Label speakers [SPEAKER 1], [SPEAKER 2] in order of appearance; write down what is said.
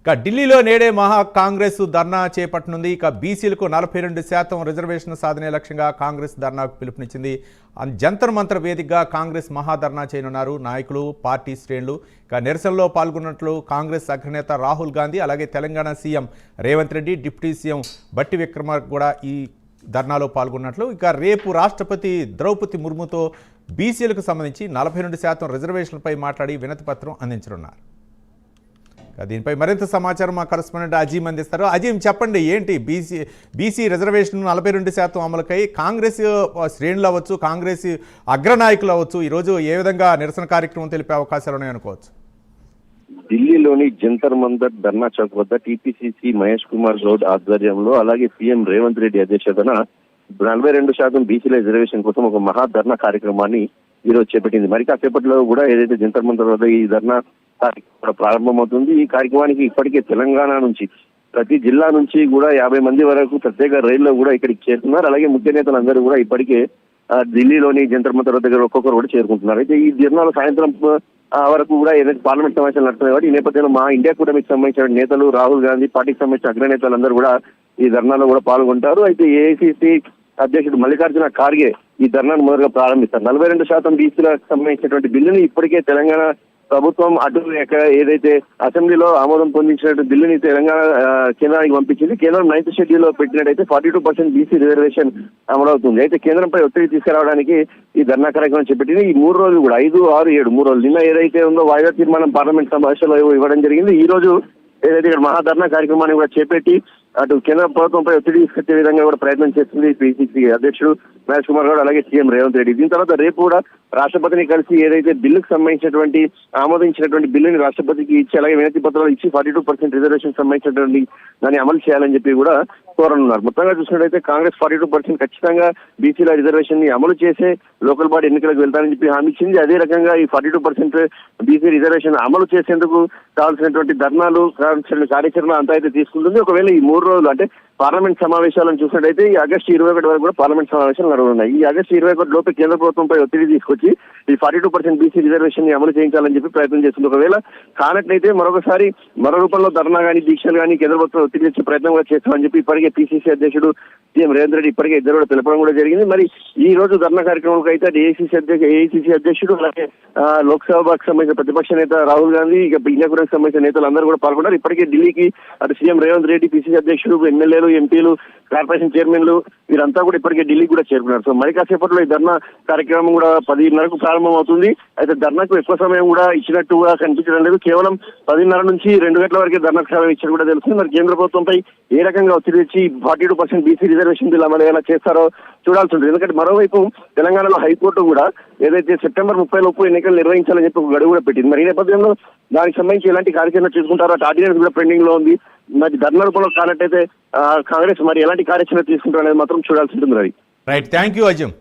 [SPEAKER 1] ఇక ఢిల్లీలో నేడే మహా కాంగ్రెస్ ధర్నా చేపట్టనుంది. ఇక బీసీలకు 42% రిజర్వేషన్ సాధనే లక్ష్యంగా కాంగ్రెస్ ధర్నాకు పిలుపునిచ్చింది. జంతర్ మంతర్ వేదికగా కాంగ్రెస్ మహాధర్నా చేయనున్నారు నాయకులు, పార్టీ శ్రేణులు. ఇక నిరసనలో పాల్గొన్నట్లు కాంగ్రెస్ అగ్రనేత రాహుల్ గాంధీ, అలాగే Telangana CM Revanth Reddy, deputy CM బట్టి విక్రమార్క కూడా ఈ ధర్నాలో పాల్గొన్నట్లు. ఇక రేపు రాష్ట్రపతి ద్రౌపది ముర్ముతో బీసీలకు సంబంధించి 42% రిజర్వేషన్లపై మాట్లాడి వినతి పత్రం అందించనున్నారు. దీనిపై మరింత సమాచారం మా కరెస్పాండెంట్ అజీమ్ అందిస్తారు. అజీమ్, చెప్పండి, ఏంటి బీసీ రిజర్వేషన్ 42% అమలుకై కాంగ్రెస్ శ్రేణులు అవ్వచ్చు, కాంగ్రెస్ అగ్రనాయకులు అవ్వచ్చు, ఈరోజు ఏ విధంగా నిరసన కార్యక్రమం తెలిపే అవకాశాలు ఉన్నాయనుకోవచ్చు?
[SPEAKER 2] ఢిల్లీలోని జంతర్ మంతర్ ధర్నా చౌక్ వద్ద టీపీసీసీ మహేష్ కుమార్ గౌడ్ ఆధ్వర్యంలో, అలాగే సీఎం రేవంత్ రెడ్డి అధ్యక్షతన 42% బీసీల రిజర్వేషన్ కోసం ఒక మహా ధర్నా కార్యక్రమాన్ని ఈరోజు చేపట్టింది. మరి కాసేపట్లో కూడా ఏదైతే జంతర్ మంతర్ వద్ద ఈ ధర్నా కార్యక్రమం ప్రారంభమవుతుంది. ఈ కార్యక్రమానికి ఇప్పటికే తెలంగాణ నుంచి ప్రతి జిల్లా నుంచి కూడా 50 మంది వరకు ప్రత్యేక రైల్లో కూడా ఇక్కడికి చేరుతున్నారు. అలాగే ముఖ్య నేతలందరూ కూడా ఇప్పటికే ఢిల్లీలోని జంతర్ మంతర్ దగ్గర ఒక్కొక్కరు కూడా చేరుకుంటున్నారు. అయితే ఈ ధర్నాలో సాయంత్రం వరకు కూడా ఏదైతే పార్లమెంట్ సమావేశాలు నడుస్తున్నాయి కాబట్టి ఈ నేపథ్యంలో మా ఇండియా కూటమికి సంబంధించిన నేతలు, రాహుల్ గాంధీ, పార్టీకి సంబంధించిన అగ్రనేతలందరూ కూడా ఈ ధర్నాలో కూడా పాల్గొంటారు. అయితే ఏఐసీసీ అధ్యక్షుడు మల్లికార్జున ఖార్గే ఈ ధర్నాను మొదలుగా ప్రారంభిస్తారు. 42% బీసీలకు సంబంధించినటువంటి బిల్లుని ఇప్పటికే తెలంగాణ ప్రభుత్వం అటు ఏదైతే అసెంబ్లీలో ఆమోదం పొందించినట్టు బిల్లుని తెలంగాణ కేంద్రానికి పంపించింది. కేంద్రం 9th షెడ్యూల్ లో పెట్టినట్టయితే 42% బీసీ రిజర్వేషన్ అమలవుతుంది. అయితే కేంద్రంపై ఒత్తిడి తీసుకురావడానికి ఈ ధర్నా కార్యక్రమం చేపట్టింది. ఈ 3 రోజులు కూడా 5, 6, 7 3 రోజులు నిన్న ఏదైతే ఉందో వాయిదా తీర్మానం పార్లమెంట్ సమావేశంలో ఇవ్వడం జరిగింది. ఈ రోజు ఏదైతే ఇక్కడ మహాధర్నా కార్యక్రమాన్ని కూడా చేపట్టి అటు కేంద్ర ప్రభుత్వంపై ఒత్తిడి తీసుకొచ్చే విధంగా కూడా ప్రయత్నం చేస్తుంది పిసిసి అధ్యక్షుడు మహేష్ కుమార్ గౌడ్, అలాగే సీఎం రేవంత్ రెడ్డి. దీని తర్వాత రేపు కూడా రాష్ట్రపతిని కలిసి ఏదైతే బిల్లుకు సంబంధించినటువంటి ఆమోదించినటువంటి బిల్లుని రాష్ట్రపతికి ఇచ్చి, అలాగే వినతి పత్రాలు ఇచ్చి 42% రిజర్వేషన్ సంబంధించినటువంటి దాన్ని అమలు చేయాలని చెప్పి కూడా కోరనున్నారు. మొత్తంగా చూసినట్టయితే కాంగ్రెస్ 42% ఖచ్చితంగా బీసీల రిజర్వేషన్ ని అమలు చేసే లోకల్ బాడీ ఎన్నికలకు వెళ్తారని చెప్పి హామీ ఇచ్చింది. అదే రకంగా ఈ 42% బీసీ రిజర్వేషన్ అమలు చేసేందుకు కావాల్సినటువంటి ధర్నాలు, కార్యాచరణ అంతా అయితే తీసుకుంటుంది. ఒకవేళ ఈ 3 రోజులు అంటే పార్లమెంట్ సమావేశాలను చూసినట్టయితే ఈ ఆగస్టు 21 వరకు కూడా పార్లమెంట్ సమావేశాలు నడవనున్నాయి. ఈ ఆగస్టు 21 లోపే కేంద్ర ప్రభుత్వంపై ఒత్తిడి తీసుకొచ్చి ఈ 42% బీసీ రిజర్వేషన్ ని అమలు చేయించాలని చెప్పి ప్రయత్నం చేస్తుంది. ఒకవేళ కానట్లయితే మరొకసారి మరో రూపంలో ధర్నా కానీ, దీక్షలు కానీ కేంద్ర ప్రభుత్వం ఒత్తిడి తెచ్చే ప్రయత్నం కూడా చేస్తామని చెప్పి ఇప్పటికే పిసిసి అధ్యక్షుడు సీఎం రేవంత్ రెడ్డి ఇప్పటికే ఇద్దరు కూడా తెలపడం కూడా జరిగింది. మరి ఈ రోజు ధర్నా కార్యక్రమంలో అయితే ఏఐసీసీ అధ్యక్షుడు, అలాగే లోక్సభకు సంబంధించిన ప్రతిపక్ష నేత రాహుల్ గాంధీ, ఇక ఇండియాకు సంబంధించిన నేతలు అందరూ కూడా పాల్గొన్నారు. ఇప్పటికే ఢిల్లీకి అటు సీఎం రేవంత్ రెడ్డి, పిసిసి అధ్యక్షుడు, ఎమ్మెల్యేలు, ఎంపీలు, కార్పొరేషన్ చైర్మన్లు వీరంతా కూడా ఇప్పటికే ఢిల్లీకి కూడా చేరుకున్నారు. సో మరి కాసేపట్లో ఈ ధర్నా కార్యక్రమం కూడా 10:30కు ప్రారంభం అవుతుంది. అయితే ధర్నాకు ఎక్కువ సమయం కూడా ఇచ్చినట్టుగా కనిపించడం లేదు. కేవలం 10:30 నుంచి 2 గంటల వరకే ధర్నాకు సమయం ఇచ్చినట్టు కూడా తెలుస్తుంది. మరి కేంద్ర ప్రభుత్వంపై ఏ రకంగా ఒత్తిడి తెచ్చి 42% బీసీ రిజర్వేషన్ బిల్ అమలు ఎలా చేస్తారో చూడాల్సి ఉంటుంది. ఎందుకంటే మరోవైపు తెలంగాణలో హైకోర్టు కూడా ఏదైతే సెప్టెంబర్ 30 లోపు ఎన్నికలు నిర్వహించాలని చెప్పి ఒక గడువు కూడా పెట్టింది. మరి ఈ నేపథ్యంలో దానికి సంబంధించి ఎలాంటి కార్యాచరణ తీసుకుంటారో అటు ఆర్డినెన్స్ కూడా పెండింగ్ లో ఉంది. మరి ధర్నా రూపంలో కానట్టయితే కాంగ్రెస్ మరి ఎలాంటి కార్యాచరణ తీసుకుంటారో అనేది మాత్రం చూడాల్సి ఉంటుంది.
[SPEAKER 1] Right, thank you Azeem.